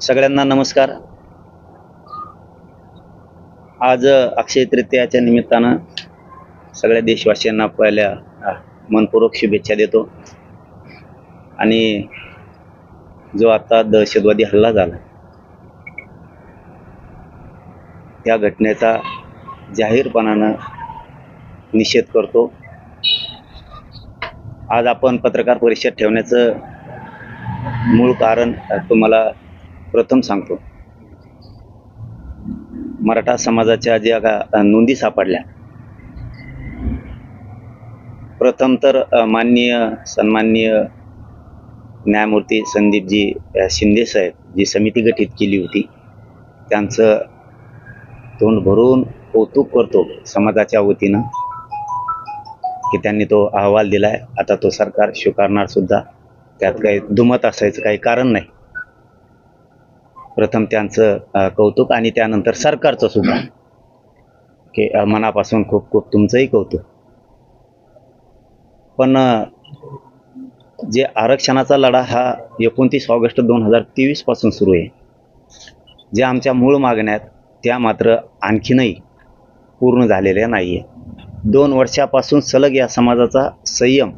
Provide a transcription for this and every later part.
सगळ्यांना नमस्कार. आज अक्षय तृतीयाच्या निमित्तानं सगळ्या देशवासियांना पहिल्या मनपूर्वक शुभेच्छा देतो. आणि जो आता दहशतवादी हल्ला झाला त्या घटनेचा जाहीरपणानं निषेध करतो. आज आपण पत्रकार परिषद ठेवण्याचं मूळ कारण तुम्हाला प्रथम सांगतो. मराठा समाजाच्या ज्या नोंदी सापडल्या, प्रथम तर सन्माननीय न्यायमूर्ती संदीपजी शिंदे साहेब जी समिती गठीत केली होती त्यांचं तोंड भरून कौतुक करतो समाजाच्या वतीनं की त्यांनी तो अहवाल दिलाय. आता तो सरकार स्वीकारणार सुद्धा, त्यात काही दुमत असायचं काही कारण नाही. प्रथम त्यांचं कौतुक आणि त्यानंतर सरकारचं सुद्धा की मनापासून खूप खूप तुमचंही कौतुक. पण जे आरक्षणाचा लढा हा 29 ऑगस्ट 2023 पासून सुरू आहे. ज्या आमच्या मूळ मागण्या आहेत त्या मात्र आणखीनही पूर्ण झालेल्या नाही आहे. 2 वर्षापासून सलग या समाजाचा संयम,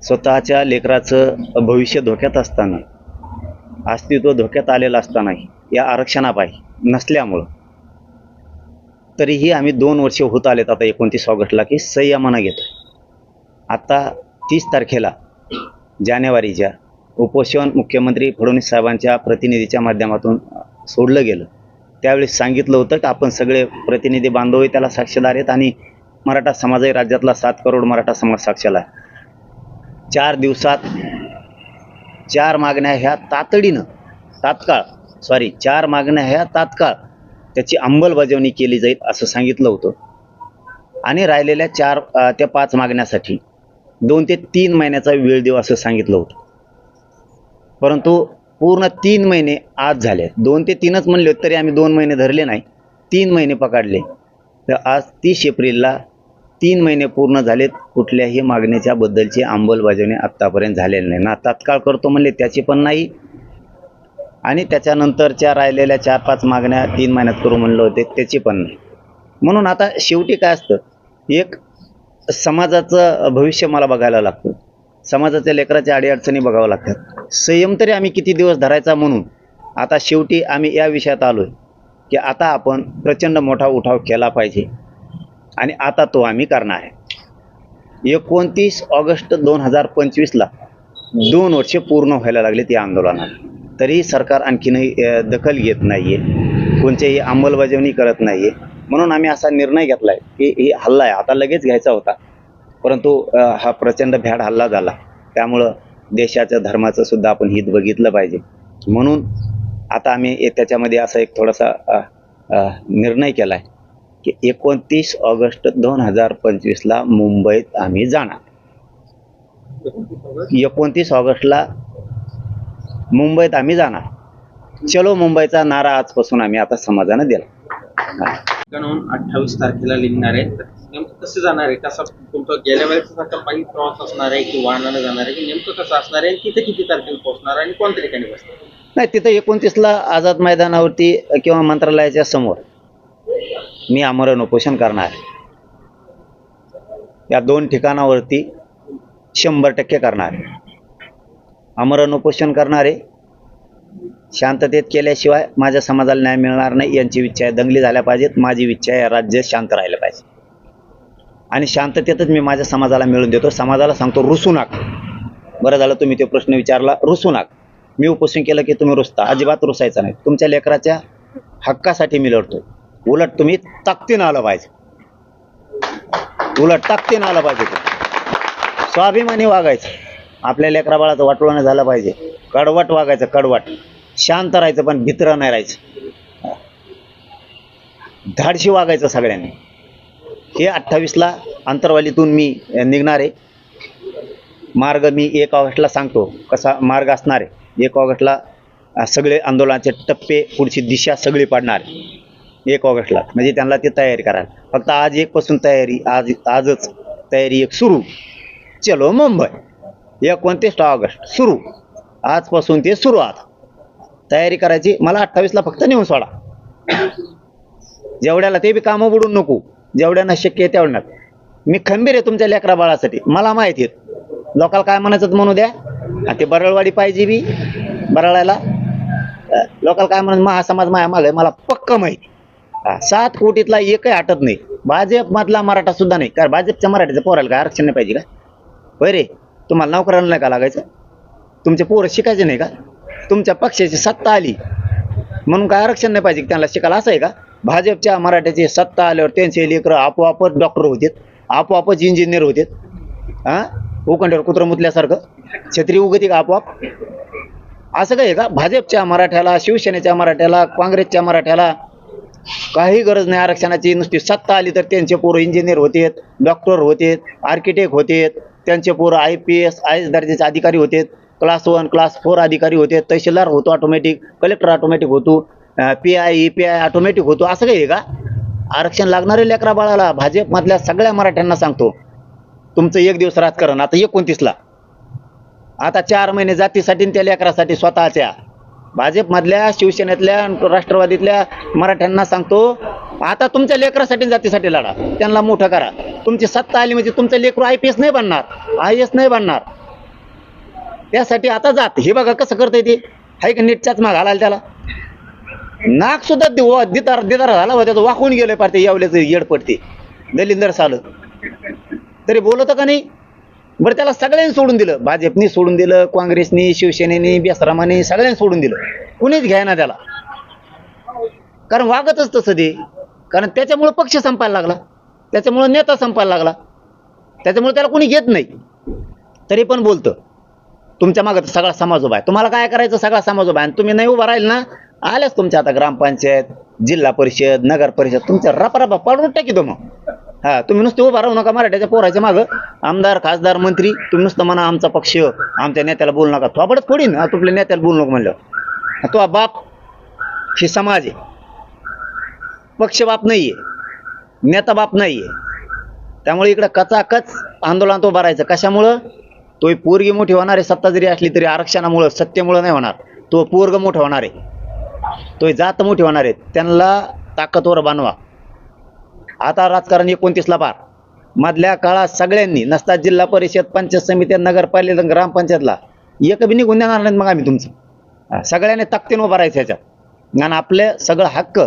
स्वतःच्या लेकराचं भविष्य धोक्यात असताना, अस्तित्व धोक्यात आलेलं असतानाही या आरक्षणापायी नसल्यामुळं तरीही आम्ही 2 वर्ष होत आलेत आता 29 ऑगस्टला की संयमानं घेतो. आता 30 तारखेला जानेवारीच्या उपोषण मुख्यमंत्री फडणवीस साहेबांच्या प्रतिनिधीच्या माध्यमातून सोडलं गेलं. त्यावेळेस सांगितलं होतं की आपण सगळे प्रतिनिधी बांधव त्याला साक्षीदार आहेत आणि मराठा समाजही राज्यातला 7 करोड मराठा समाज साक्षीला आहे. 4 दिवसात 4 मागण्या ह्या तात्काळ त्याची अंमलबजावणी केली जाईल असं सांगितलं होतं. आणि राहिलेल्या 4 ते 5 मागण्यासाठी 2 ते 3 महिन्याचा वेळ देऊ असं सांगितलं होतं. परंतु पूर्ण 3 महिने आज झाले. 2 ते 3च म्हणले तरी आम्ही 2 महिने धरले नाही, 3 महिने पकडले. तर आज 30 एप्रिलला 3 महिने पूर्ण झालेत. कुठल्याही मागणीच्या बद्दलची अंमलबजावणी आत्तापर्यंत झालेली नाही. ना तात्काळ करतो म्हणले त्याची पण नाही, आणि त्याच्यानंतरच्या राहिलेल्या 4-5 मागण्या 3 महिन्यात करू म्हणलं होते त्याची पण नाही. म्हणून आता शेवटी काय असतं, एक समाजाचं भविष्य मला बघायला लागतं, समाजाच्या लेकराच्या अडीअडचणी बघावं लागतात. संयम तरी आम्ही किती दिवस धरायचा, म्हणून आता शेवटी आम्ही या विषयात आलोय की आता आपण प्रचंड मोठा उठाव केला पाहिजे आणि आता तो आम्ही करणार आहे. 29 ऑगस्ट 2025ला 2 वर्षे पूर्ण व्हायला लागले त्या आंदोलनाला, तरीही सरकार आणखीनही दखल घेत नाहीये, कोणत्याही अंमलबजावणी करत नाहीये. म्हणून आम्ही असा निर्णय घेतलाय की ही हल्ला आहे आता लगेच घ्यायचा होता, परंतु हा प्रचंड भ्याड हल्ला झाला. त्यामुळं देशाचं धर्माचं सुद्धा आपण हित बघितलं पाहिजे. म्हणून आता आम्ही त्याच्यामध्ये असा एक थोडासा निर्णय केला आहे की 29 ऑगस्ट 2025ला मुंबईत आम्ही जाणार. 29 ऑगस्टला मुंबईत आम्ही जाणार. चलो मुंबईचा नारा आजपासून आम्ही आता समाजानं दिला. 28 तारखेला निघणार आहे. नेमकं कसं जाणार आहे, कसं तुमचं गेल्या वेळेचा कंपनी प्रवास असणार आहे की वाहनानं जाणार आहे, की नेमकं कसं असणार आहे, तिथे किती तारखेला पोहोचणार आणि कोणत्या ठिकाणी बसणार? नाही, तिथं 29ला आझाद मैदानावरती किंवा मंत्रालयाच्या समोर मी आमरण उपोषण करणार आहे. या 2 ठिकाणावरती 100% करणार आहे. आमरण उपोषण करणारे शांततेत केल्याशिवाय माझ्या समाजाला न्याय मिळणार नाही. यांची इच्छा आहे दंगली झाल्या पाहिजेत, माझी इच्छा आहे राज्य शांत राहिलं पाहिजे आणि शांततेतच मी माझ्या समाजाला मिळून देतो. समाजाला सांगतो रुसू नका. बरं झालं तुम्ही तो प्रश्न विचारला, रुसू नका. मी उपोषण केलं की तुम्ही रुसता, अजिबात रुसायचं नाही. तुमच्या लेकराच्या हक्कासाठी मी लढतो. उलट तुम्ही ताकदीनं आलं पाहिजे, स्वाभिमानी वागायचं. आपल्या लेकरा बाळाचं वाटोळं नाही झालं पाहिजे. कडवट वागायचं, कडवट. शांत राहायचं पण भित्र नाही राहायचं. धाडशी वागायचं सगळ्यांनी. हे 28ला अंतरवालीतून मी निघणार आहे. मार्ग मी 1 ऑगस्टला सांगतो कसा मार्ग असणार आहे. 1 ऑगस्टला सगळे आंदोलनाचे टप्पे, पुढची दिशा सगळी पाडणार आहे 1 ऑगस्टला. म्हणजे त्यांना ती तयारी करायला फक्त आज 1 पासून तयारी, आजच तयारी 1 सुरू. चलो मुंबई 29 ऑगस्ट सुरू. आजपासून ते सुरुवात. तयारी करायची, मला 28ला फक्त नेऊन सोडा. जेवढ्याला ते बी कामं बुडून नको, जेवढ्यांना शक्य आहे तेवढ्यात. मी खंबीर आहे तुमच्या लेकरा बाळासाठी. मला माहिती आहे लोकांना काय म्हणायचं तर म्हणू द्या. आणि ते बरळवाडी पाहिजे बी बरळायला, लोकांना काय म्हणत महासमाज माया मागे मला पक्क माहिती. 7 कोटीतला एकही हटत नाही. भाजप मधला मराठा सुद्धा नाही. कारण भाजपच्या मराठीचं पोरायला काय आरक्षण नाही पाहिजे का? होय रे, तुम्हाला नोकराला नाही का लागायचं? तुमचे पोरं शिकायचे नाही का? तुमच्या पक्षाची सत्ता आली म्हणून काय आरक्षण नाही पाहिजे त्यांना शिकायला, असं आहे का? भाजपच्या मराठ्याची सत्ता आल्यावर त्यांचे लेकरं आपोआपच डॉक्टर होते, आपोआपच इंजिनियर होते. उकंड्यावर कुत्रं मुतल्यासारखं छत्री उगती का आपोआप? असं काय आहे का? भाजपच्या मराठ्याला, शिवसेनेच्या मराठ्याला, काँग्रेसच्या मराठ्याला काही गरज नाही आरक्षणाची. नुसती सत्ता आली तर त्यांचे पोरं इंजिनियर होते, डॉक्टर होते, आर्किटेक्ट होते, त्यांचे पोरं IPS IAS दर्जाचे अधिकारी होते, क्लास 1 क्लास 4 अधिकारी होते, तहसीलदार होतो ऑटोमॅटिक, कलेक्टर ऑटोमॅटिक होतो, PI EPI ऑटोमॅटिक होतो. असं काही आहे का? आरक्षण लागणारे लेकरा बाळाला. भाजपमधल्या सगळ्या मराठ्यांना सांगतो, तुमचं एक दिवस राजकारण आता 29ला, आता 4 महिने जातीसाठी त्या लेकरासाठी स्वतःच्या. भाजपमधल्या, शिवसेनेतल्या, राष्ट्रवादीतल्या मराठ्यांना सांगतो, आता तुमच्या लेकरासाठी जातीसाठी लढा, त्यांना मोठं करा. तुमची सत्ता आली म्हणजे तुमचं लेकरू IPS नाही बनणार, IAS नाही बनणार. त्यासाठी आता जात हे बघा कसं करता ते, हाय का नीटच्याच माग घालायला त्याला. नाक सुद्धा दिदार झाला होता, त्याचं वाकून गेलं पार ते येवल्याचं येड पडते दलिंदर साल, तरी बोलत का नाही? बरं त्याला सगळ्यांनी सोडून दिलं, भाजपनी सोडून दिलं, काँग्रेसनी, शिवसेनेनी, बेसरामानी सगळ्यांनी सोडून दिलं. कुणीच घ्यायना त्याला, कारण वागतच तसं ते. कारण त्याच्यामुळे पक्ष संपायला लागला, त्याच्यामुळे नेता संपायला लागला, त्याच्यामुळे त्याला कोणी घेत नाही. तरी पण बोलतं तुमच्या मागं सगळा समाज उभा आहे, तुम्हाला काय करायचं सगळा समाज उभा आहे. आणि तुम्ही नाही उभा राहील ना, आल्याच तुमच्या आता ग्रामपंचायत, जिल्हा परिषद, नगर परिषद तुमच्या रपारपा पाडून टाकी मग. तुम्ही नुसते उभा राहू नका मराठ्याच्या पोराच्या मागं. आमदार, खासदार, मंत्री तुम्ही नुसतं म्हणा आमचा पक्ष, आमच्या नेत्याला बोलू नका. थोपडच फोडीन तुपल्या नेत्याला बोलू नको म्हणलं. तो बाप हे समाज आहे, पक्ष बाप नाहीये, नेता बाप नाहीये. त्यामुळे इकडं कचाकच आंदोलनात उभा राहायचं. कशामुळं? तो पोरगी मोठी होणार आहे, सत्ता जरी असली तरी आरक्षणामुळं, सत्तेमुळं नाही होणार. तो पोरग मोठं होणार आहे, तो जात मोठी होणार आहे. त्यांना ताकदवर बनवा. आता राजकारण 29ला पार. मधल्या काळात सगळ्यांनी नसतात जिल्हा परिषद, पंचायत समित्या, नगरपालिका, ग्रामपंचायतला एक बी निघून देणार नाहीत. मग आम्ही तुमचं सगळ्यांनी ताकदीनं उभा राहायचं ह्याच्यात. आणि आपले सगळं हक्क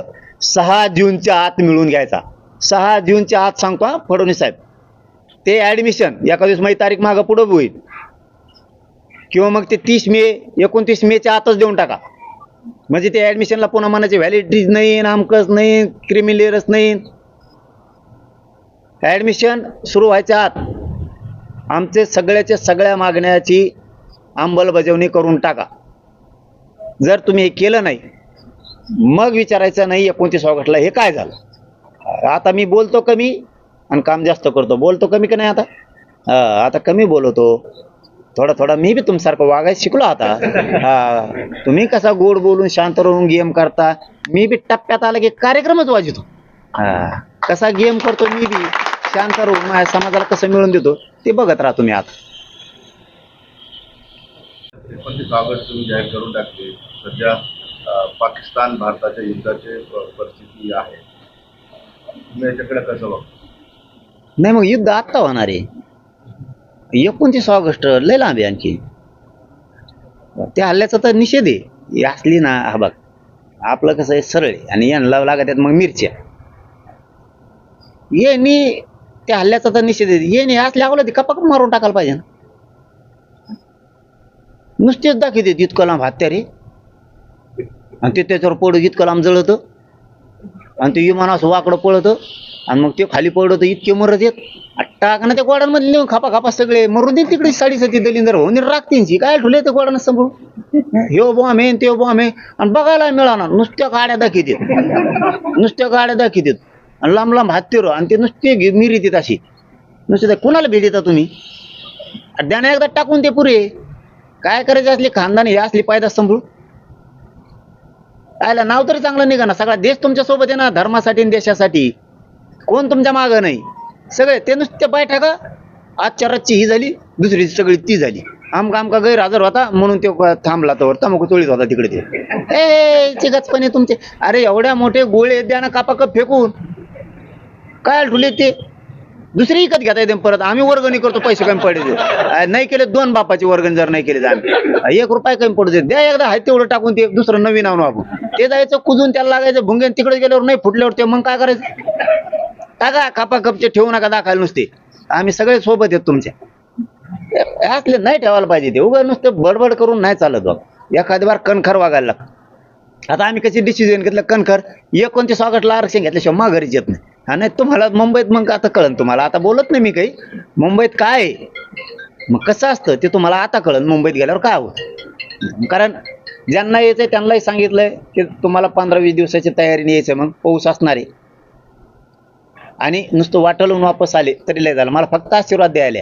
6 जूनच्या आत मिळवून घ्यायचा. 6 जूनच्या आत सांगतो फडणवीस साहेब. ते ॲडमिशन एका दिवस माझी तारीख मागं पुढं होईल, किंवा मग ते 30 मे 29 मेच्या आतच देऊन टाका. म्हणजे ते ॲडमिशनला पुन्हा मनाची व्हॅलिडिटीज नाही, नामकच नाही, क्रिमिलेअरच नाही. ॲडमिशन सुरू व्हायच्या आत आमचे सगळ्या मागण्याची अंमलबजावणी करून टाका. जर तुम्ही हे केलं नाही मग विचारायचं नाही 29 ऑगस्टला हे काय झालं. आता मी बोलतो कमी आणि काम जास्त करतो. बोलतो कमी का नाही आता कमी बोलतो. थोडा मी बी तुमच्यासारखं वागायला शिकलो आता. तुम्ही कसा गोड बोलून शांत राहून गेम करता, मी बी टप्प्यात आला की कार्यक्रमच वाजवतो. कसा गेम करतो मी बी शांत राहून, माझ्या समाजाला कसं मिळून देतो ते बघत राहा तुम्ही. आता 29 ऑगस्ट तुम्ही जाहीर करून टाकले. सध्या पाकिस्तान भारताच्या युद्धाची परिस्थिती आहे, तुम्ही याच्याकडे कसं बघता? नाही मग युद्ध आत्ता होणार आहे. 29 ऑगस्ट लय लांब आहे आणखी. त्या हल्ल्याचा तर निषेध आहे. ही असली ना, हा बघ आपलं कसं आहे सरळ आहे, आणि यांना लागत आहेत मग मिरच्या. येणी त्या हल्ल्याचा तर निषेध आहे. येणे असल्या आवलं कपाक मारून टाकायला पाहिजे ना. नुसतेच दाखवते इतकं लांब हत्यारे, आणि ते त्याच्यावर पडत इतकं लांब जळतं, आणि ते विमान असं वाकडं पळतं, आणि मग ते खाली पडत इतके मरत येत. टाकणं त्या गोडांमध्ये नेऊन खापा सगळे मरून देत तिकडे. 60 दलिंदर होऊन राखतींची काय ठुले ते गोडानं समोर. ह्यो बॉम्ब आहे ते बॉम्ब आहे, आणि बघायला मिळाणार नुसत्या गाड्या दाखवतात, आणि लांब हत्तीर, आणि ते नुसते मिरी देत अशी. नुसते कुणाला भेट देता तुम्ही? द्याने एकदा टाकून ते पुरे. काय करायचे असली खानदानी हे असली पायदा संभळून आयला नाव तरी चांगलं निघा ना. सगळा देश तुमच्या सोबत आहे ना, धर्मासाठी आणि देशासाठी. कोण तुमच्या मागं नाही. सगळे ते नुसते बैठका, आजच्या रातची ही झाली, दुसरी सगळी ती झाली, आमका गैरहजर होता म्हणून तो थांबला तर तंबाखू चोळीत होता तिकडे ते चिगचपणे तुमचे. अरे एवढ्या मोठे गोळे द्या ना कापा कप फेकून काय ठुले ते दुसरी विकत घेता येते परत. आम्ही वर्गणी करतो पैसे कमी पडले नाही केले 2 बापाची वर्गणी जर नाही केली तर आम्ही 1 रुपया कमी पडू दे द्या एकदा आहे तेवढं टाकून ते दुसरं नवीन आणू आपण. ते जायचं कुजून त्याला लागायचं भुंगेन तिकडे गेल्यावर नाही फुटल्यावर ते मग काय करायचं. टाका कापा कपचे ठेवू नका दाखायला नुसते. आम्ही सगळे सोबत येत तुमच्या. असले नाही ठेवायला पाहिजे ते उगा नुसतं बडबड करून नाही चालत बाबा. एखादी बार कणखर वागायला लागतं. आता आम्ही कशी डिसिजन घेतलं कणखर 29 ऑगस्टला आरक्षण घेतल्याशिवाय माघारीच येत नाही. हा नाही तुम्हाला मुंबईत मग आता कळन तुम्हाला. आता बोलत नाही मी काही मुंबईत काय आहे मग कसं असतं ते तुम्हाला आता कळन मुंबईत गेल्यावर काय होतं. कारण ज्यांना यायचंय त्यांनाही सांगितलंय की तुम्हाला 15-20 दिवसाची तयारीने यायचं. मग पाऊस असणार आहे आणि नुसतं वाटलून वापस आले तरी लय झालं. मला फक्त आशीर्वाद द्यायला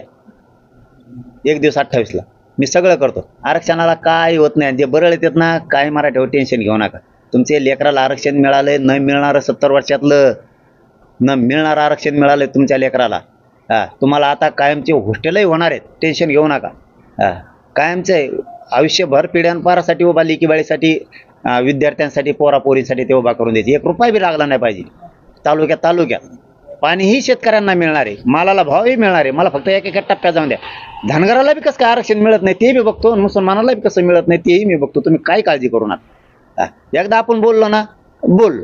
1 दिवस 28ला मी सगळं करतो. आरक्षणाला काय होत नाही. जे बरळ येतात ना काय मराठीवर टेन्शन घेऊ नका. तुमचे लेकराला आरक्षण मिळालंय न मिळणारं 70 वर्षातलं न मिळणारं आरक्षण मिळालंय तुमच्या लेकराला. तुम्हाला आता कायमचे हॉस्टेलही होणार आहेत टेन्शन घेऊ नका. कायमचे आयुष्यभर पिढ्यानपारासाठी उभा लेकी बाळीसाठी विद्यार्थ्यांसाठी पोरापोरींसाठी ते उभा करून द्यायचे. 1 रुपया बी लागला नाही पाहिजे. तालुक्यात पाणीही शेतकऱ्यांना मिळणार आहे. मालाला भावही मिळणार आहे. मला फक्त एका टप्प्यात जाऊन द्या. धनगराला बी कसं काय आरक्षण मिळत नाही ते बी बघतो. मुसलमानाला बी कसं मिळत नाही तेही मी बघतो. तुम्ही काय काळजी करू नका. एकदा आपण बोललो ना बोल.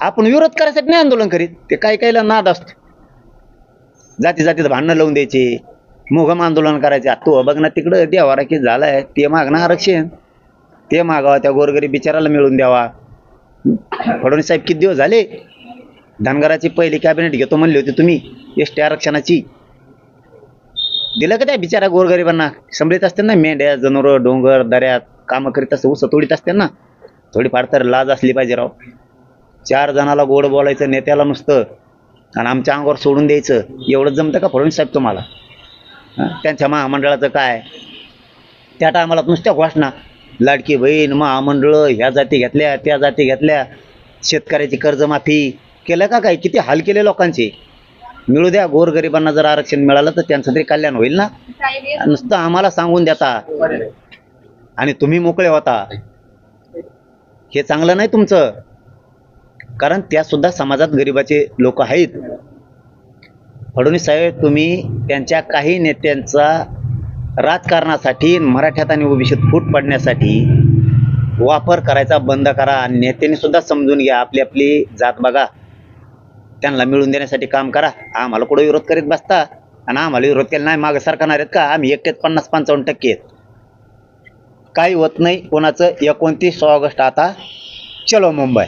आपण विरोध करायसाठी नाही आंदोलन करीत. ते काहीला नाद असतो. जातीत भांडणं लावून द्यायचे मोघम आंदोलन करायचे. तो बघ ना तिकडं देवारा की झालाय ते मागणं आरक्षण ते मागावा. त्या गोरगरीब बिचाराला मिळून द्यावा. फडणवीस साहेब किती दिवस झाले धनगराची पहिली कॅबिनेट घेतो म्हणली होती तुम्ही एसटी आरक्षणाची. दिलं का त्या बिचारा गोरगरिबांना. संभळीत असते ना मेंढ्या जनावरं डोंगर दऱ्यात कामं करीत असते ऊस तोडीत असते ना. थोडीफार तर लाज असली पाहिजे राव. 4 जणाला गोड बोलायचं नेत्याला नुसतं आणि आमच्या अंगावर सोडून द्यायचं एवढं जमतं का फडणवीस साहेब तुम्हाला. त्यांच्या महामंडळाचं काय त्या टायमाला नुसत्या घोषणा लाडकी बहीण महामंडळ ह्या जाती घेतल्या त्या जाती घेतल्या शेतकऱ्याची कर्जमाफी केलं का काय. किती हाल केले लोकांचे. मिळू द्या गोरगरिबांना जर आरक्षण मिळालं तर त्यांचं तरी कल्याण होईल ना. नुसतं आम्हाला सांगून देता आणि तुम्ही मोकळे होता हे चांगलं नाही तुमचं. कारण त्या सुद्धा समाजात गरिबाचे लोक आहेत. फडणवीस साहेब तुम्ही त्यांच्या काही नेत्यांचा राजकारणासाठी मराठ्यात आणि ओबीसीत फूट पडण्यासाठी वापर करायचा बंद करा. नेत्यांनी सुद्धा समजून घ्या. आपली जात बघा. त्यांना मिळून देण्यासाठी काम करा. आम्हाला कुठं विरोध करीत बसता आणि आम्हाला विरोध केला नाही मागं सरकारणार आहेत का. आम्ही एकटेच 50-55% आहेत. काही होत नाही कोणाचं. 29 ऑगस्ट आता चलो मुंबई.